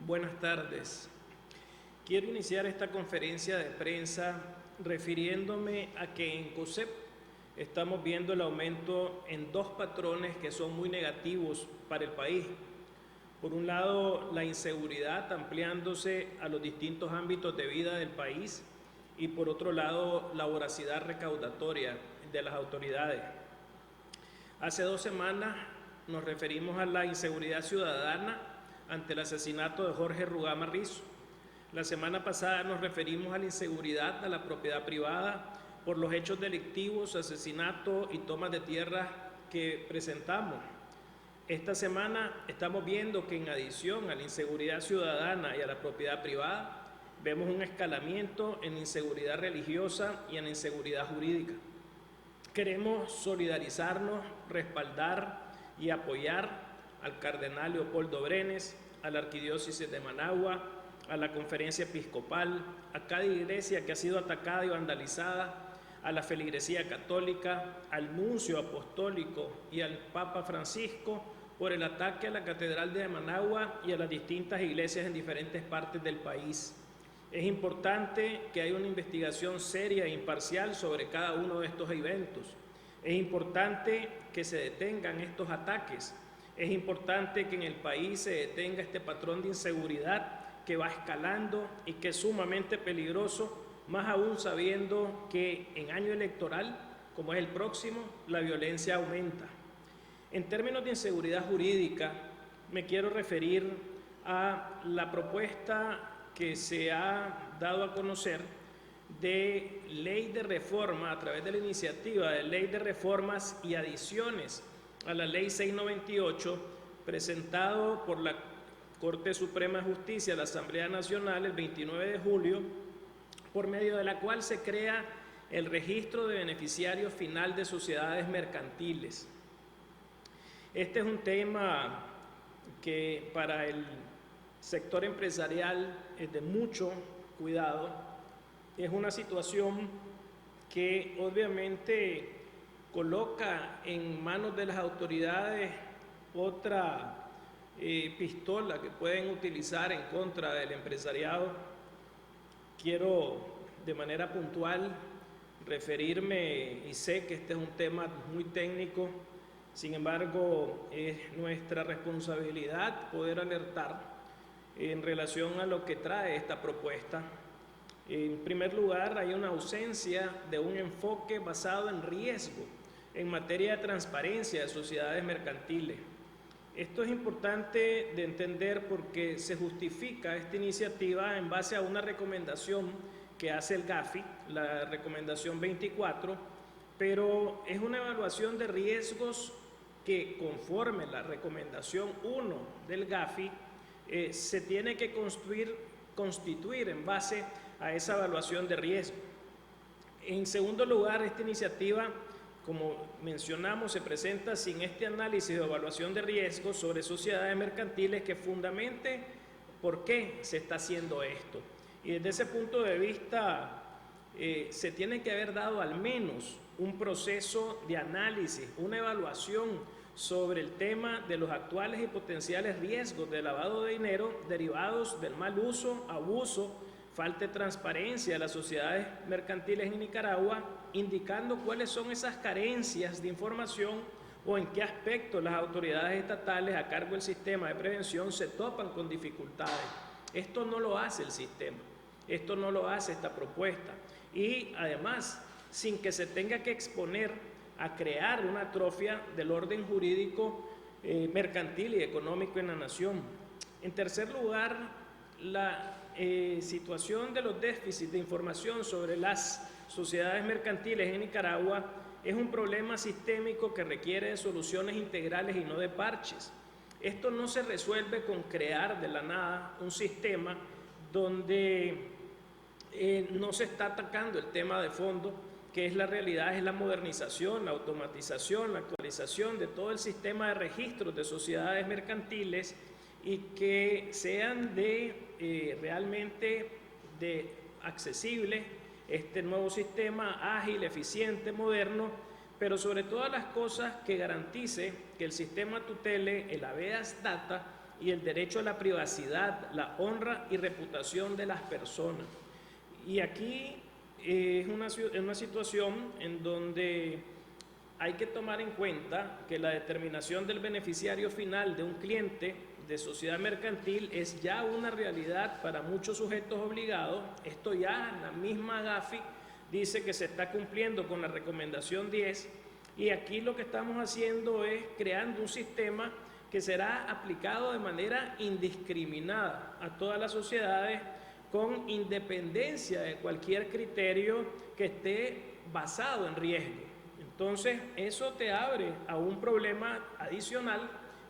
Buenas tardes. Quiero iniciar esta conferencia de prensa refiriéndome a que en COSEP estamos viendo el aumento en dos patrones que son muy negativos para el país. Por un lado, la inseguridad ampliándose a los distintos ámbitos de vida del país y por otro lado, la voracidad recaudatoria de las autoridades. Hace 2 semanas nos referimos a la inseguridad ciudadana ante el asesinato de Jorge Rugama Rizzo. La semana pasada nos referimos a la inseguridad de la propiedad privada por los hechos delictivos, asesinatos y tomas de tierras que presentamos. Esta semana estamos viendo que en adición a la inseguridad ciudadana y a la propiedad privada, vemos un escalamiento en la inseguridad religiosa y en la inseguridad jurídica. Queremos solidarizarnos, respaldar y apoyar al cardenal Leopoldo Brenes, a la Arquidiócesis de Managua, a la Conferencia Episcopal, a cada iglesia que ha sido atacada y vandalizada, a la feligresía católica, al nuncio apostólico y al Papa Francisco por el ataque a la Catedral de Managua y a las distintas iglesias en diferentes partes del país. Es importante que haya una investigación seria e imparcial sobre cada uno de estos eventos. Es importante que se detengan estos ataques. Es importante que en el país se detenga este patrón de inseguridad que va escalando y que es sumamente peligroso, más aún sabiendo que en año electoral, como es el próximo, la violencia aumenta. En términos de inseguridad jurídica, me quiero referir a la propuesta que se ha dado a conocer de ley de reforma a través de la iniciativa de ley de reformas y adiciones a la ley 698 presentado por la Corte Suprema de Justicia de la Asamblea Nacional el 29 de julio, por medio de la cual se crea el registro de beneficiario final de sociedades mercantiles. Este es un tema que para el sector empresarial es de mucho cuidado. Es una situación que obviamente coloca en manos de las autoridades otra pistola que pueden utilizar en contra del empresariado. Quiero de manera puntual referirme, y sé que este es un tema muy técnico, sin embargo es nuestra responsabilidad poder alertar en relación a lo que trae esta propuesta. En primer lugar, hay una ausencia de un enfoque basado en riesgo en materia de transparencia de sociedades mercantiles. Esto es importante de entender porque se justifica esta iniciativa en base a una recomendación que hace el GAFI, la recomendación 24, pero es una evaluación de riesgos que conforme la recomendación 1 del GAFI se tiene que constituir en base a esa evaluación de riesgo. En segundo lugar, esta iniciativa, como mencionamos, se presenta sin este análisis de evaluación de riesgo sobre sociedades mercantiles que fundamente por qué se está haciendo esto. Y desde ese punto de vista se tiene que haber dado al menos un proceso de análisis, una evaluación sobre el tema de los actuales y potenciales riesgos de lavado de dinero derivados del mal uso, abuso, falta de transparencia de las sociedades mercantiles en Nicaragua, indicando cuáles son esas carencias de información o en qué aspectos las autoridades estatales a cargo del sistema de prevención se topan con dificultades. Esto no lo hace el sistema, esto no lo hace esta propuesta. Y además, sin que se tenga que exponer a crear una atrofia del orden jurídico, mercantil y económico en la nación. En tercer lugar, la situación de los déficits de información sobre las sociedades mercantiles en Nicaragua es un problema sistémico que requiere de soluciones integrales y no de parches. Esto no se resuelve con crear de la nada un sistema donde no se está atacando el tema de fondo, que es la realidad, es la modernización, la automatización, la actualización de todo el sistema de registros de sociedades mercantiles y que sean realmente accesibles este nuevo sistema ágil, eficiente, moderno, pero sobre todas las cosas que garantice que el sistema tutele el habeas data y el derecho a la privacidad, la honra y reputación de las personas. Y aquí es una situación en donde hay que tomar en cuenta que la determinación del beneficiario final de un cliente de sociedad mercantil es ya una realidad para muchos sujetos obligados. Esto ya la misma GAFI dice que se está cumpliendo con la recomendación 10, y aquí lo que estamos haciendo es creando un sistema que será aplicado de manera indiscriminada a todas las sociedades con independencia de cualquier criterio que esté basado en riesgo. Entonces, eso te abre a un problema adicional,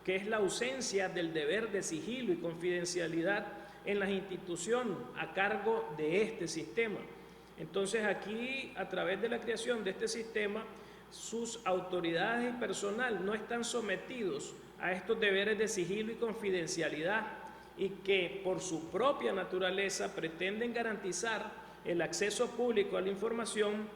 que es la ausencia del deber de sigilo y confidencialidad en las instituciones a cargo de este sistema. Entonces, aquí, a través de la creación de este sistema, sus autoridades y personal no están sometidos a estos deberes de sigilo y confidencialidad, y que por su propia naturaleza pretenden garantizar el acceso público a la información,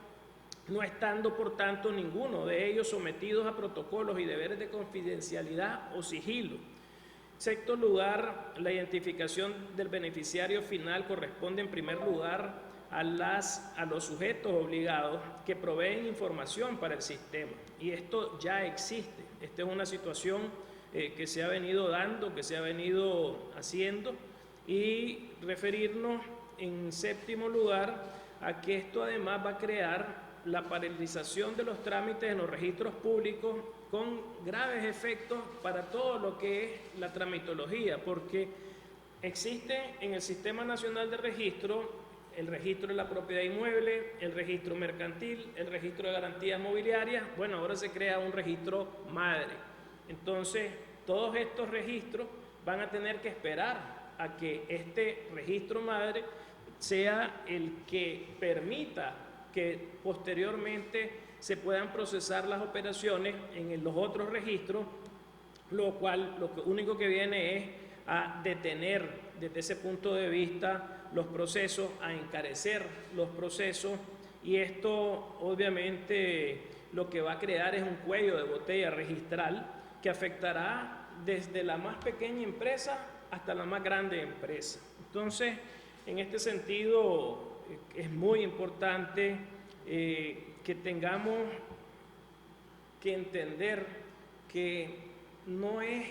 no estando por tanto ninguno de ellos sometidos a protocolos y deberes de confidencialidad o sigilo. En sexto lugar, la identificación del beneficiario final corresponde en primer lugar a los sujetos obligados que proveen información para el sistema, y esto ya existe. Esta es una situación que se ha venido dando, que se ha venido haciendo, y referirnos en séptimo lugar a que esto además va a crear la paralización de los trámites en los registros públicos, con graves efectos para todo lo que es la tramitología, porque existe en el Sistema Nacional de Registro el registro de la propiedad inmueble, el registro mercantil, el registro de garantías mobiliarias. Bueno, ahora se crea un registro madre. Entonces, todos estos registros van a tener que esperar a que este registro madre sea el que permita que posteriormente se puedan procesar las operaciones en los otros registros, lo único que viene es a detener desde ese punto de vista los procesos, a encarecer los procesos, y esto obviamente lo que va a crear es un cuello de botella registral que afectará desde la más pequeña empresa hasta la más grande empresa. Entonces, en este sentido, es muy importante que tengamos que entender que no es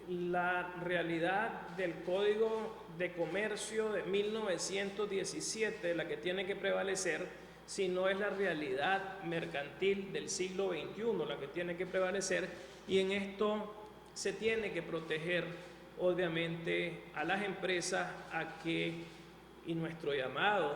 la realidad del Código de Comercio de 1917 la que tiene que prevalecer, sino es la realidad mercantil del siglo XXI la que tiene que prevalecer, y en esto se tiene que proteger obviamente a las empresas y nuestro llamado,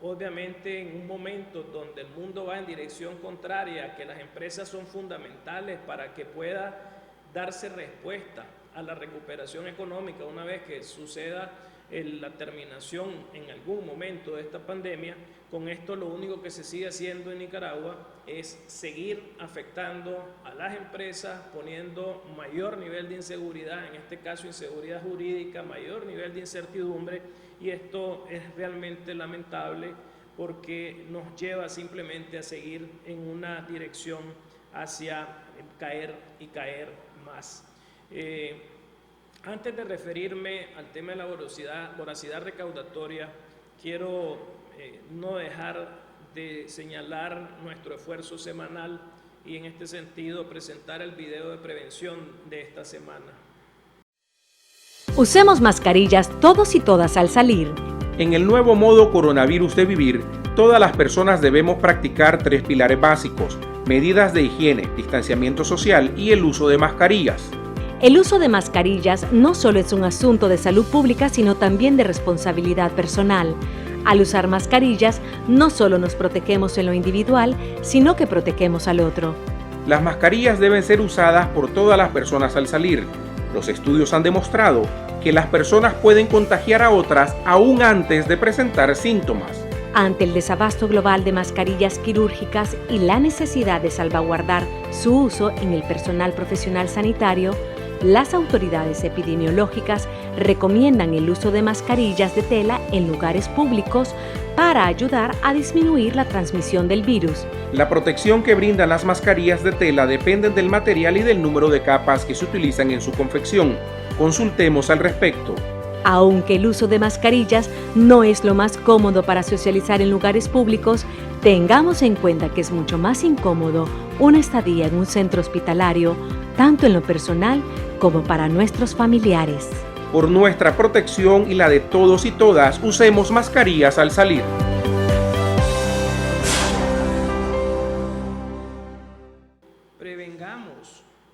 obviamente en un momento donde el mundo va en dirección contraria, que las empresas son fundamentales para que pueda darse respuesta a la recuperación económica una vez que suceda la terminación en algún momento de esta pandemia. Con esto lo único que se sigue haciendo en Nicaragua es seguir afectando a las empresas, poniendo mayor nivel de inseguridad, en este caso inseguridad jurídica, mayor nivel de incertidumbre, y esto es realmente lamentable porque nos lleva simplemente a seguir en una dirección hacia caer y caer más. Antes de referirme al tema de la voracidad recaudatoria, quiero no dejar de señalar nuestro esfuerzo semanal y en este sentido presentar el video de prevención de esta semana. Usemos mascarillas todos y todas al salir. En el nuevo modo coronavirus de vivir, todas las personas debemos practicar 3 pilares básicos: medidas de higiene, distanciamiento social y el uso de mascarillas. El uso de mascarillas no solo es un asunto de salud pública, sino también de responsabilidad personal. Al usar mascarillas, no solo nos protegemos en lo individual, sino que protegemos al otro. Las mascarillas deben ser usadas por todas las personas al salir. Los estudios han demostrado que las personas pueden contagiar a otras aún antes de presentar síntomas. Ante el desabasto global de mascarillas quirúrgicas y la necesidad de salvaguardar su uso en el personal profesional sanitario, las autoridades epidemiológicas recomiendan el uso de mascarillas de tela en lugares públicos para ayudar a disminuir la transmisión del virus. La protección que brindan las mascarillas de tela depende del material y del número de capas que se utilizan en su confección. Consultemos al respecto. Aunque el uso de mascarillas no es lo más cómodo para socializar en lugares públicos, tengamos en cuenta que es mucho más incómodo una estadía en un centro hospitalario, tanto en lo personal como para nuestros familiares. Por nuestra protección y la de todos y todas, usemos mascarillas al salir.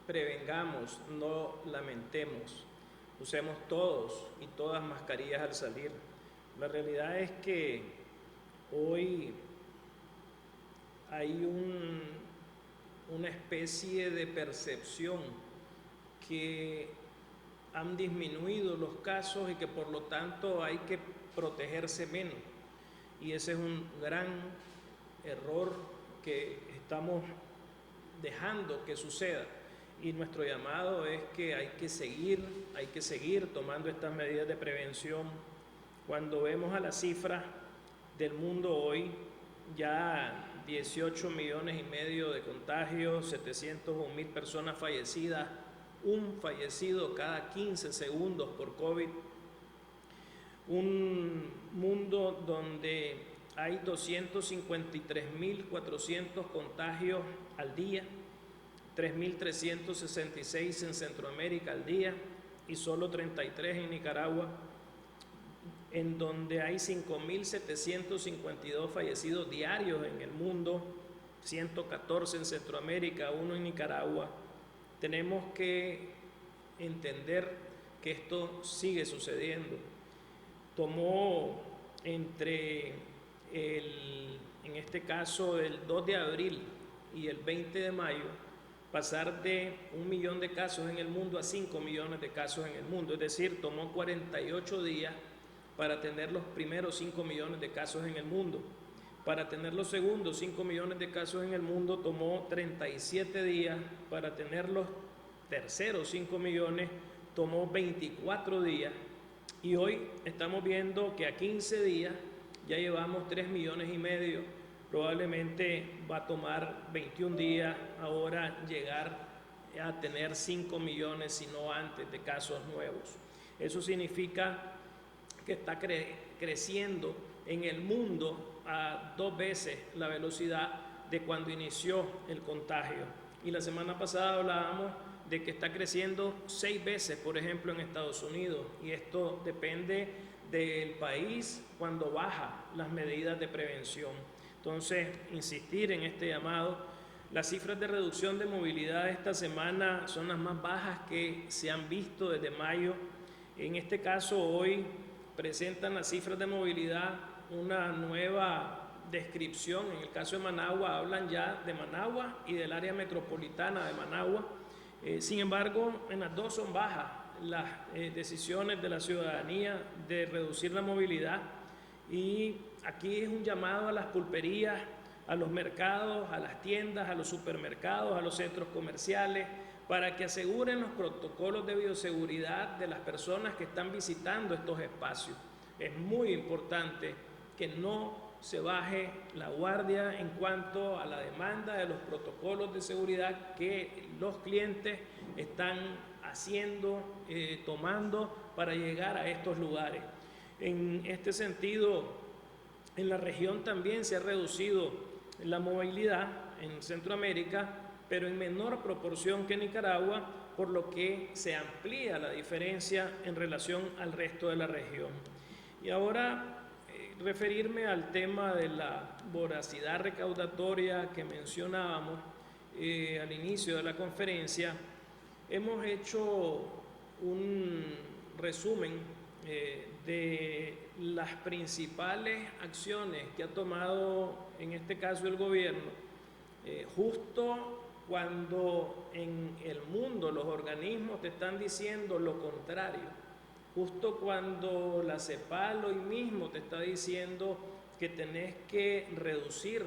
Prevengamos, no lamentemos. Usemos todos y todas mascarillas al salir. La realidad es que hoy hay una especie de percepción que han disminuido los casos y que por lo tanto hay que protegerse menos. Y ese es un gran error que estamos dejando que suceda. Y nuestro llamado es que hay que seguir tomando estas medidas de prevención. Cuando vemos a las cifras del mundo hoy, ya 18,5 millones de contagios, 701,000 personas fallecidas, un fallecido cada 15 segundos por COVID, un mundo donde hay 253,400 contagios al día, 3,366 en Centroamérica al día y solo 33 en Nicaragua, en donde hay 5,752 fallecidos diarios en el mundo, 114 en Centroamérica, 1 en Nicaragua. Tenemos que entender que esto sigue sucediendo. Tomó en este caso, el 2 de abril y el 20 de mayo, pasar de 1 millón de casos en el mundo a 5 millones de casos en el mundo. Es decir, tomó 48 días para tener los primeros 5 millones de casos en el mundo. Para tener los segundos 5 millones de casos en el mundo tomó 37 días. Para tener los terceros 5 millones tomó 24 días. Y hoy estamos viendo que a 15 días ya llevamos 3,5 millones. Probablemente va a tomar 21 días ahora llegar a tener 5 millones, si no antes, de casos nuevos. Eso significa que está creciendo en el mundo a 2 veces la velocidad de cuando inició el contagio. Y la semana pasada hablábamos de que está creciendo 6 veces, por ejemplo, en Estados Unidos. Y esto depende del país cuando baja las medidas de prevención. Entonces, insistir en este llamado. Las cifras de reducción de movilidad esta semana son las más bajas que se han visto desde mayo. En este caso, hoy presentan las cifras de movilidad una nueva descripción. En el caso de Managua, hablan ya de Managua y del área metropolitana de Managua. Sin embargo, en las dos son bajas las decisiones de la ciudadanía de reducir la movilidad. Y aquí es un llamado a las pulperías, a los mercados, a las tiendas, a los supermercados, a los centros comerciales, para que aseguren los protocolos de bioseguridad de las personas que están visitando estos espacios. Es muy importante que no se baje la guardia en cuanto a la demanda de los protocolos de seguridad que los clientes están haciendo, tomando para llegar a estos lugares. En este sentido, en la región también se ha reducido la movilidad en Centroamérica, pero en menor proporción que Nicaragua, por lo que se amplía la diferencia en relación al resto de la región. Y ahora referirme al tema de la voracidad recaudatoria que mencionábamos al inicio de la conferencia. Hemos hecho un resumen de las principales acciones que ha tomado en este caso el gobierno, justo cuando en el mundo los organismos te están diciendo lo contrario, justo cuando la CEPAL hoy mismo te está diciendo que tenés que reducir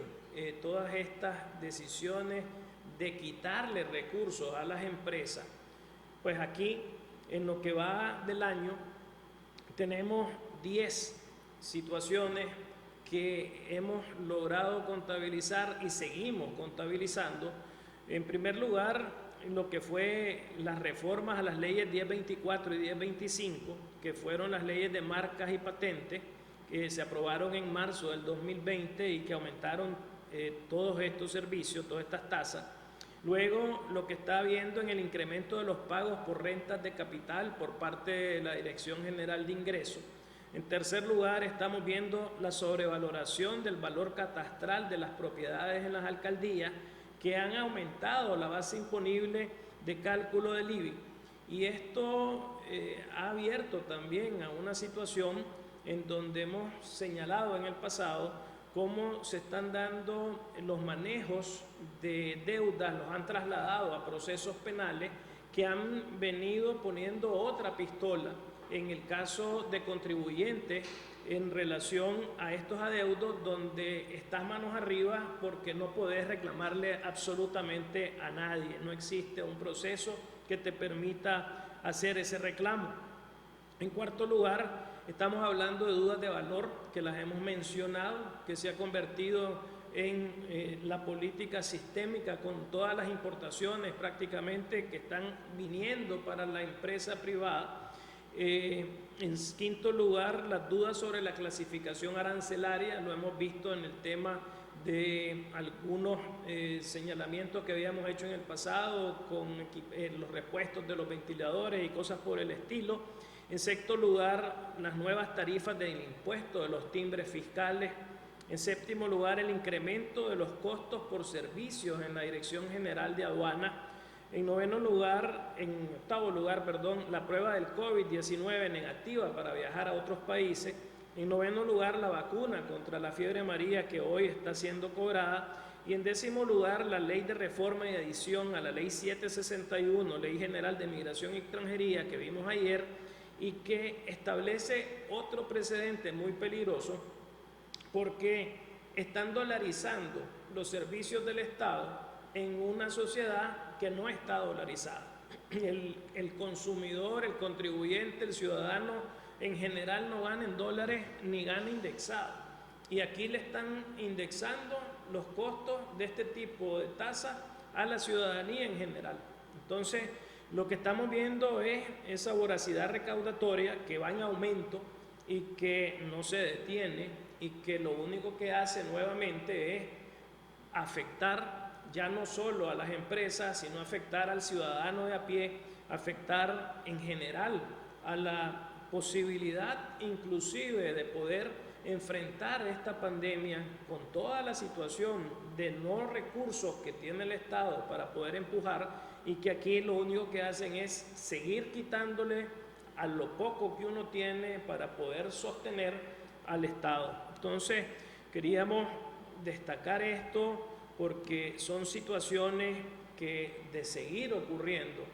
todas estas decisiones de quitarle recursos a las empresas. Pues aquí, en lo que va del año, tenemos 10 situaciones que hemos logrado contabilizar y seguimos contabilizando. En primer lugar, lo que fue las reformas a las leyes 1024 y 1025, que fueron las leyes de marcas y patentes, que se aprobaron en marzo del 2020 y que aumentaron todos estos servicios, todas estas tasas. Luego, lo que está habiendo en el incremento de los pagos por rentas de capital por parte de la Dirección General de Ingresos. En tercer lugar, estamos viendo la sobrevaloración del valor catastral de las propiedades en las alcaldías, que han aumentado la base imponible de cálculo del IBI. Y esto ha abierto también a una situación en donde hemos señalado en el pasado cómo se están dando los manejos de deudas, los han trasladado a procesos penales que han venido poniendo otra pistola en el caso de contribuyentes en relación a estos adeudos, donde estás manos arriba porque no podés reclamarle absolutamente a nadie, no existe un proceso que te permita hacer ese reclamo. En cuarto lugar, estamos hablando de dudas de valor, que las hemos mencionado, que se ha convertido en la política sistémica con todas las importaciones prácticamente que están viniendo para la empresa privada. En quinto lugar, las dudas sobre la clasificación arancelaria, lo hemos visto en el tema de algunos señalamientos que habíamos hecho en el pasado con los repuestos de los ventiladores y cosas por el estilo. En sexto lugar, las nuevas tarifas del impuesto de los timbres fiscales. En séptimo lugar, el incremento de los costos por servicios en la Dirección General de Aduanas. En octavo lugar, la prueba del COVID-19 negativa para viajar a otros países. En noveno lugar, la vacuna contra la fiebre amarilla que hoy está siendo cobrada. Y en décimo lugar, la ley de reforma y adición a la ley 761, Ley General de Migración y Extranjería, que vimos ayer, y que establece otro precedente muy peligroso, porque están dolarizando los servicios del Estado en una sociedad que no está dolarizada. El consumidor, el contribuyente, el ciudadano en general no gana en dólares ni gana indexado. Y aquí le están indexando los costos de este tipo de tasas a la ciudadanía en general. Entonces, lo que estamos viendo es esa voracidad recaudatoria que va en aumento y que no se detiene y que lo único que hace nuevamente es afectar ya no solo a las empresas, sino afectar al ciudadano de a pie, afectar en general a la posibilidad inclusive de poder enfrentar esta pandemia con toda la situación de no recursos que tiene el Estado para poder empujar, y que aquí lo único que hacen es seguir quitándole a lo poco que uno tiene para poder sostener al Estado. Entonces, queríamos destacar esto porque son situaciones que, de seguir ocurriendo,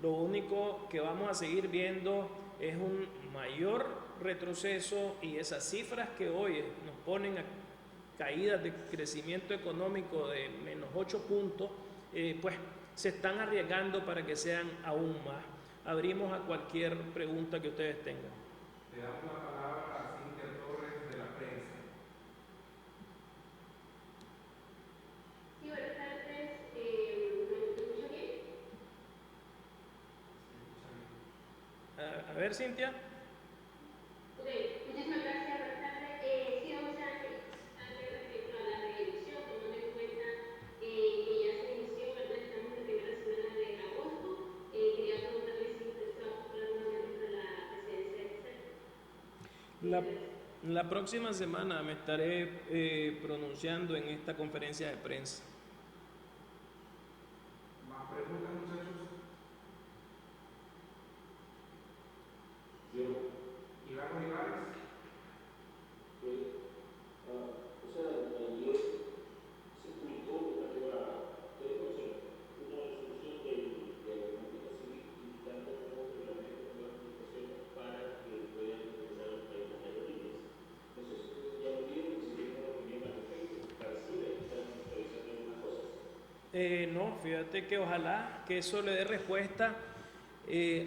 lo único que vamos a seguir viendo es un mayor retroceso, y esas cifras que hoy nos ponen a caídas de crecimiento económico de menos 8 puntos, pues se están arriesgando para que sean aún más. Abrimos a cualquier pregunta que ustedes tengan. Le damos la palabra a Cintia Torres de la prensa. Sí, buenas tardes. ¿Me escucha bien? A ver, Cintia. Ok, muchísimas gracias. Buenas tardes. Sí, vamos a hablar respecto a la reelección, tomando en cuenta que ya se inició, ¿verdad? Estamos en la primera semana de agosto. Quería preguntarle si usted se va a postular nuevamente para la presidencia del Senado. La próxima semana me estaré pronunciando en esta conferencia de prensa. ¿Más preguntas, muchachos? Iván Olivares. Ayer se publicó una resolución de la política civil indicando nuevos reglamentos, nuevas limitaciones para que puedan ingresar al país las aerolíneas. Entonces, ya lo vieron y si tienen una opinión al respecto, para así estar revisando algunas cosas. No, fíjate que ojalá que eso le dé respuesta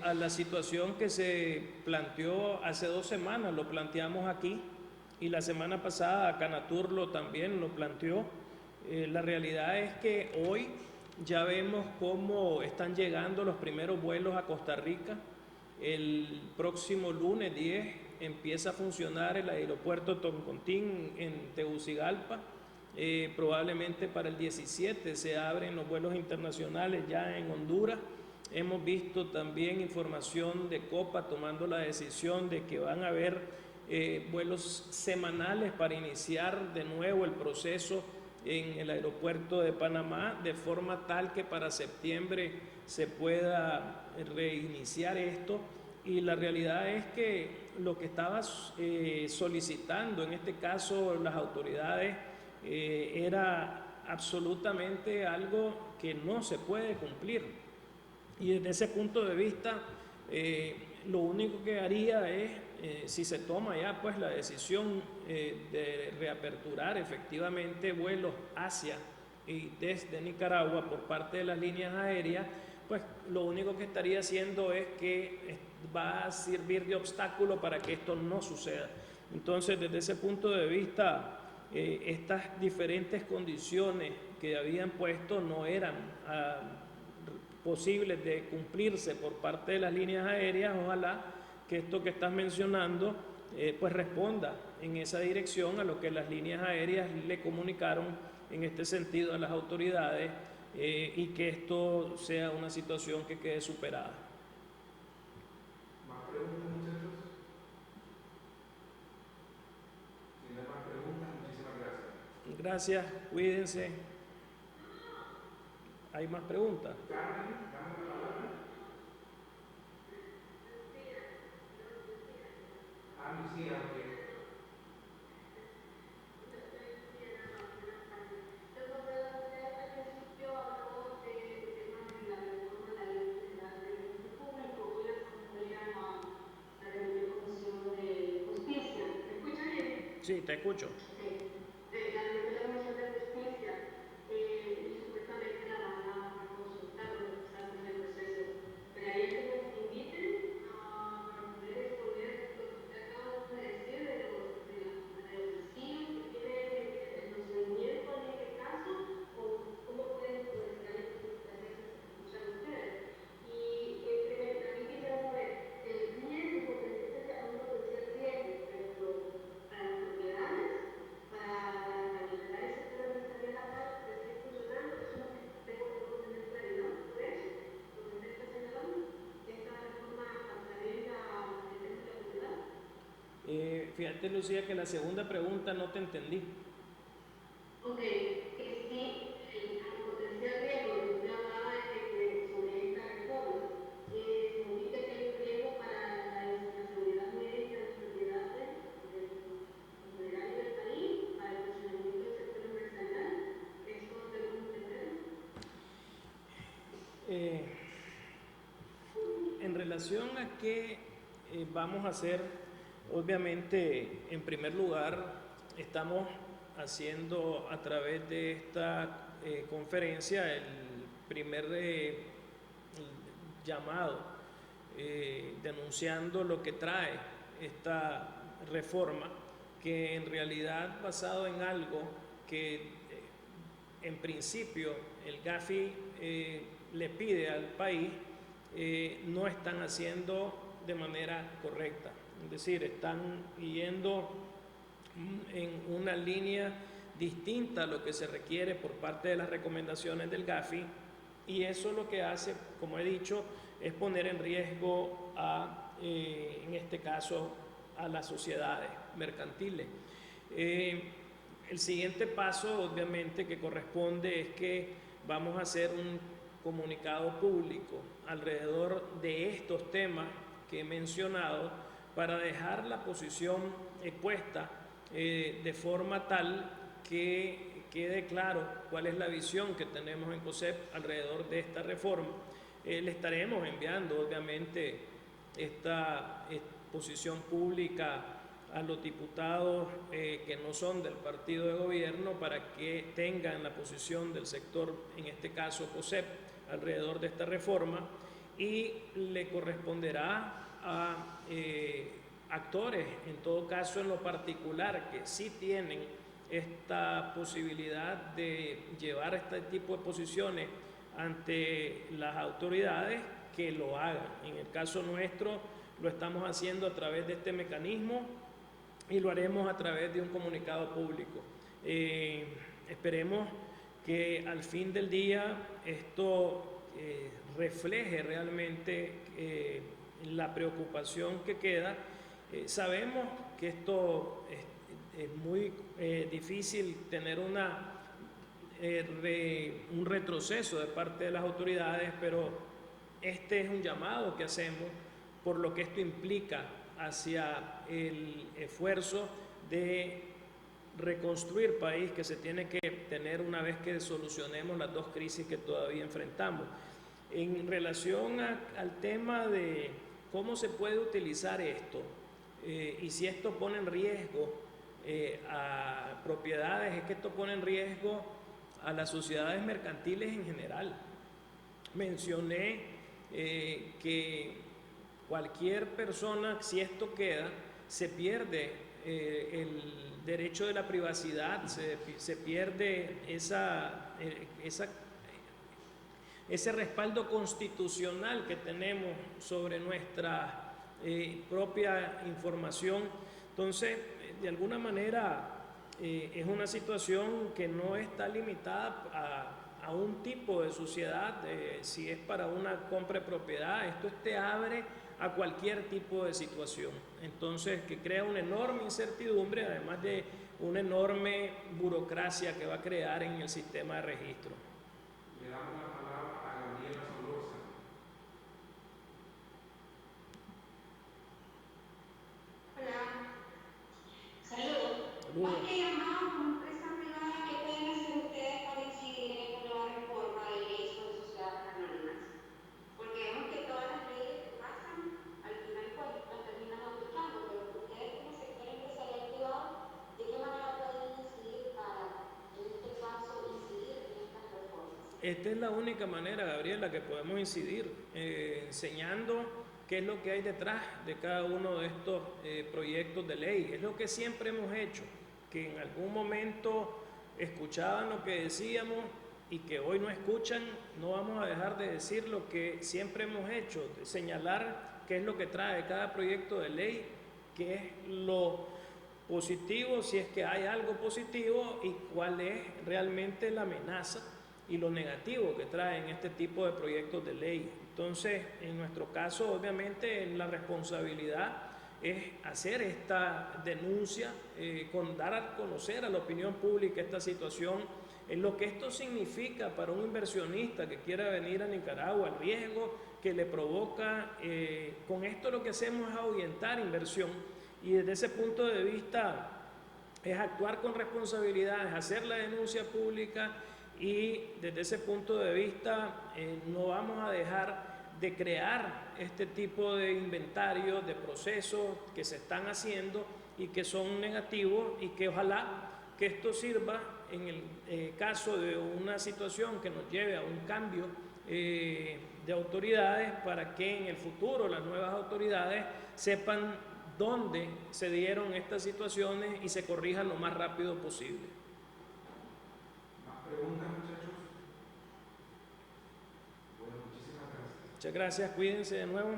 a la situación que se planteó hace 2 semanas, lo planteamos aquí, y la semana pasada Canatur también lo planteó. La realidad es que hoy ya vemos cómo están llegando los primeros vuelos a Costa Rica. El próximo lunes 10 empieza a funcionar el aeropuerto Toncontín en Tegucigalpa. Probablemente para el 17 se abren los vuelos internacionales ya en Honduras. Hemos visto también información de Copa tomando la decisión de que van a haber vuelos semanales para iniciar de nuevo el proceso en el aeropuerto de Panamá, de forma tal que para septiembre se pueda reiniciar esto. Y la realidad es que lo que estaba solicitando en este caso las autoridades era absolutamente algo que no se puede cumplir. Y desde ese punto de vista, lo único que haría es, si se toma ya pues la decisión de reaperturar efectivamente vuelos hacia y desde Nicaragua por parte de las líneas aéreas, pues lo único que estaría haciendo es que va a servir de obstáculo para que esto no suceda. Entonces, desde ese punto de vista, estas diferentes condiciones que habían puesto no eran posibles de cumplirse por parte de las líneas aéreas. Ojalá que esto que estás mencionando pues responda en esa dirección a lo que las líneas aéreas le comunicaron en este sentido a las autoridades, y que esto sea una situación que quede superada. ¿Más preguntas, muchachos? Si no hay más preguntas, muchísimas gracias. Gracias, cuídense. ¿Hay más preguntas? Carmen, dame la palabra. Lucía, ok. Sí, te escucho. Fíjate, Lucía, que la segunda pregunta no te entendí. Ok, sí, al potencial riesgo, usted hablaba de que sobre esta reforma, significa que hay un riesgo para la seguridad médica de las propiedades generales del país, para el funcionamiento del sector empresarial. ¿Eso debemos entender? En relación a qué vamos a hacer, obviamente, en primer lugar, estamos haciendo a través de esta conferencia el primer llamado, denunciando lo que trae esta reforma, que en realidad basado en algo que en principio el GAFI le pide al país, no están haciendo de manera correcta. Es decir, están yendo en una línea distinta a lo que se requiere por parte de las recomendaciones del GAFI, y eso lo que hace, como he dicho, es poner en riesgo en este caso, a las sociedades mercantiles. El siguiente paso, obviamente, que corresponde es que vamos a hacer un comunicado público alrededor de estos temas que he mencionado, para dejar la posición expuesta de forma tal que quede claro cuál es la visión que tenemos en COSEP alrededor de esta reforma. Le estaremos enviando, obviamente, esta exposición pública a los diputados que no son del partido de gobierno, para que tengan la posición del sector, en este caso COSEP, alrededor de esta reforma. y le corresponderá a actores, en todo caso en lo particular, que sí tienen esta posibilidad de llevar este tipo de posiciones ante las autoridades, que lo hagan. En el caso nuestro lo estamos haciendo a través de este mecanismo y lo haremos a través de un comunicado público. Esperemos que al fin del día esto refleje realmente la preocupación que queda. Sabemos que esto es muy difícil tener un retroceso de parte de las autoridades, pero este es un llamado que hacemos por lo que esto implica hacia el esfuerzo de reconstruir país que se tiene que tener una vez que solucionemos las dos crisis que todavía enfrentamos. En relación al tema de cómo se puede utilizar esto y si esto pone en riesgo a propiedades, es que esto pone en riesgo a las sociedades mercantiles en general. Mencioné que cualquier persona, si esto queda, se pierde el derecho de la privacidad, se pierde ese respaldo constitucional que tenemos sobre nuestra propia información. Entonces, de alguna manera, es una situación que no está limitada a un tipo de sociedad. Si es para una compra de propiedad, esto te abre a cualquier tipo de situación. Entonces, que crea una enorme incertidumbre, además de una enorme burocracia que va a crear en el sistema de registro. Le damos la palabra a Gabriela Solorza. Hola. Saludos. Saludos. Más que llamado como empresa privada, ¿qué pueden hacer ustedes para incidir en la nueva reforma de ley sobre sociedades anónimas? Porque vemos que todas las leyes que pasan, al final pues las terminan aplicando, pero ustedes como sector empresarial privado, ¿de qué manera pueden incidir para, en este caso, incidir en estas reformas? Esta es la única manera, Gabriela, que podemos incidir, enseñando qué es lo que hay detrás de cada uno de estos proyectos de ley. Es lo que siempre hemos hecho, que en algún momento escuchaban lo que decíamos y que hoy no escuchan. No vamos a dejar de decir lo que siempre hemos hecho, de señalar qué es lo que trae cada proyecto de ley, qué es lo positivo, si es que hay algo positivo, y cuál es realmente la amenaza y lo negativo que traen este tipo de proyectos de ley. Entonces, en nuestro caso, obviamente, la responsabilidad es hacer esta denuncia, con dar a conocer a la opinión pública esta situación, en lo que esto significa para un inversionista que quiera venir a Nicaragua, el riesgo que le provoca. Con esto lo que hacemos es ahuyentar inversión, y desde ese punto de vista es actuar con responsabilidad, es hacer la denuncia pública. Y desde ese punto de vista no vamos a dejar de crear este tipo de inventarios, de procesos que se están haciendo y que son negativos, y que ojalá que esto sirva en el caso de una situación que nos lleve a un cambio de autoridades, para que en el futuro las nuevas autoridades sepan dónde se dieron estas situaciones y se corrijan lo más rápido posible. ¿Preguntas, muchachos? Bueno, muchísimas gracias. Muchas gracias, cuídense de nuevo.